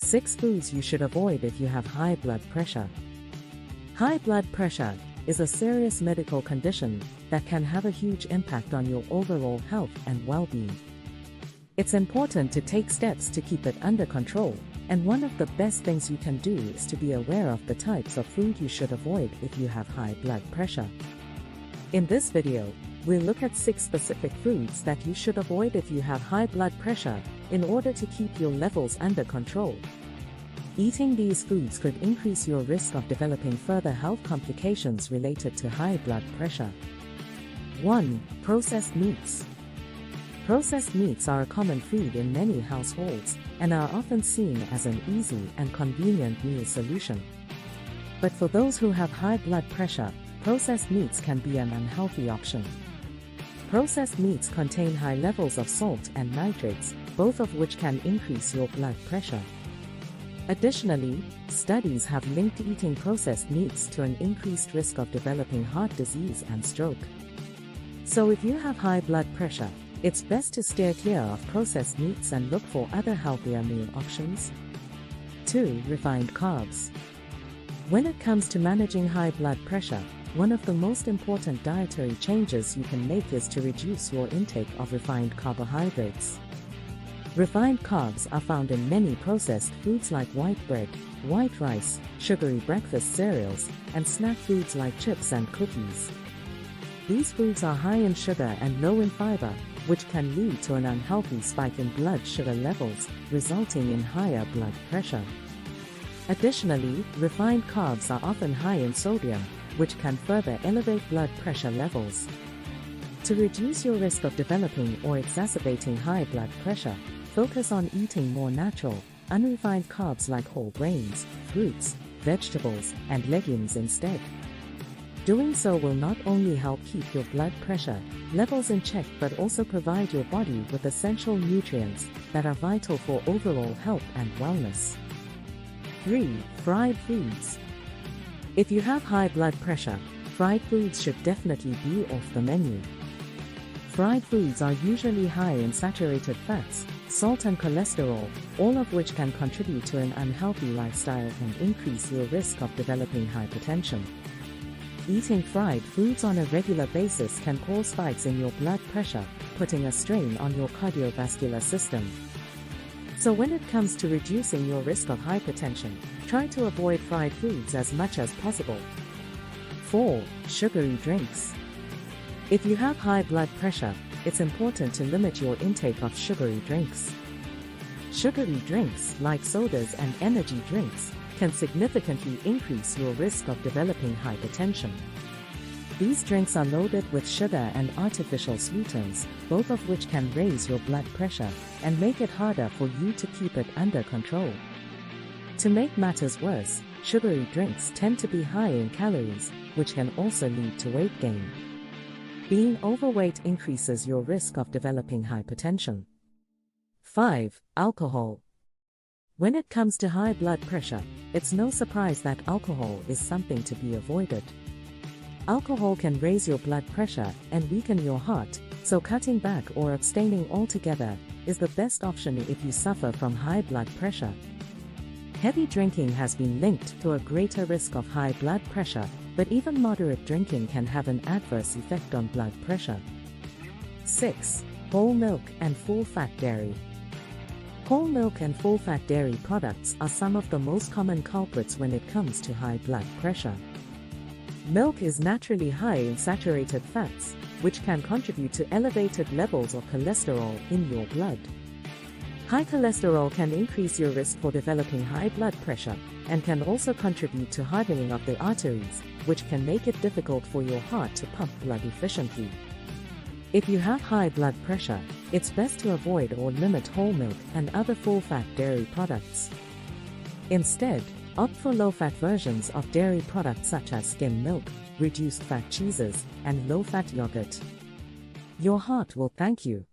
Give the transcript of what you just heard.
6 foods you should avoid if you have high blood pressure. High blood pressure is a serious medical condition that can have a huge impact on your overall health and well-being. It's important to take steps to keep it under control, and one of the best things you can do is to be aware of the types of food you should avoid if you have high blood pressure. In this video, we'll look at 6 specific foods that you should avoid if you have high blood pressure in order to keep your levels under control. Eating these foods could increase your risk of developing further health complications related to high blood pressure. 1. Processed meats. Processed meats are a common food in many households and are often seen as an easy and convenient meal solution. But for those who have high blood pressure, processed meats can be an unhealthy option. Processed meats contain high levels of salt and nitrates, both of which can increase your blood pressure. Additionally, studies have linked eating processed meats to an increased risk of developing heart disease and stroke. So if you have high blood pressure, it's best to steer clear of processed meats and look for other healthier meal options. 2. Refined carbs. When it comes to managing high blood pressure, one of the most important dietary changes you can make is to reduce your intake of refined carbohydrates. Refined carbs are found in many processed foods like white bread, white rice, sugary breakfast cereals, and snack foods like chips and cookies. These foods are high in sugar and low in fiber, which can lead to an unhealthy spike in blood sugar levels, resulting in higher blood pressure. Additionally, refined carbs are often high in sodium, which can further elevate blood pressure levels. To reduce your risk of developing or exacerbating high blood pressure, focus on eating more natural, unrefined carbs like whole grains, fruits, vegetables, and legumes instead. Doing so will not only help keep your blood pressure levels in check but also provide your body with essential nutrients that are vital for overall health and wellness. 3. Fried foods. If you have high blood pressure, fried foods should definitely be off the menu. Fried foods are usually high in saturated fats, salt and cholesterol, all of which can contribute to an unhealthy lifestyle and increase your risk of developing hypertension. Eating fried foods on a regular basis can cause spikes in your blood pressure, putting a strain on your cardiovascular system. So when it comes to reducing your risk of hypertension, try to avoid fried foods as much as possible. 4. Sugary drinks. If you have high blood pressure, it's important to limit your intake of sugary drinks. Sugary drinks, like sodas and energy drinks, can significantly increase your risk of developing hypertension. These drinks are loaded with sugar and artificial sweeteners, both of which can raise your blood pressure and make it harder for you to keep it under control. To make matters worse, sugary drinks tend to be high in calories, which can also lead to weight gain. Being overweight increases your risk of developing hypertension. 5. Alcohol. When it comes to high blood pressure, it's no surprise that alcohol is something to be avoided. Alcohol can raise your blood pressure and weaken your heart, so cutting back or abstaining altogether is the best option if you suffer from high blood pressure. Heavy drinking has been linked to a greater risk of high blood pressure, but even moderate drinking can have an adverse effect on blood pressure. 6. Whole milk and full-fat dairy. Whole milk and full-fat dairy products are some of the most common culprits when it comes to high blood pressure. Milk is naturally high in saturated fats, which can contribute to elevated levels of cholesterol in your blood. High cholesterol can increase your risk for developing high blood pressure and can also contribute to hardening of the arteries, which can make it difficult for your heart to pump blood efficiently. If you have high blood pressure, it's best to avoid or limit whole milk and other full-fat dairy products. Instead, opt for low-fat versions of dairy products such as skim milk, reduced-fat cheeses, and low-fat yogurt. Your heart will thank you.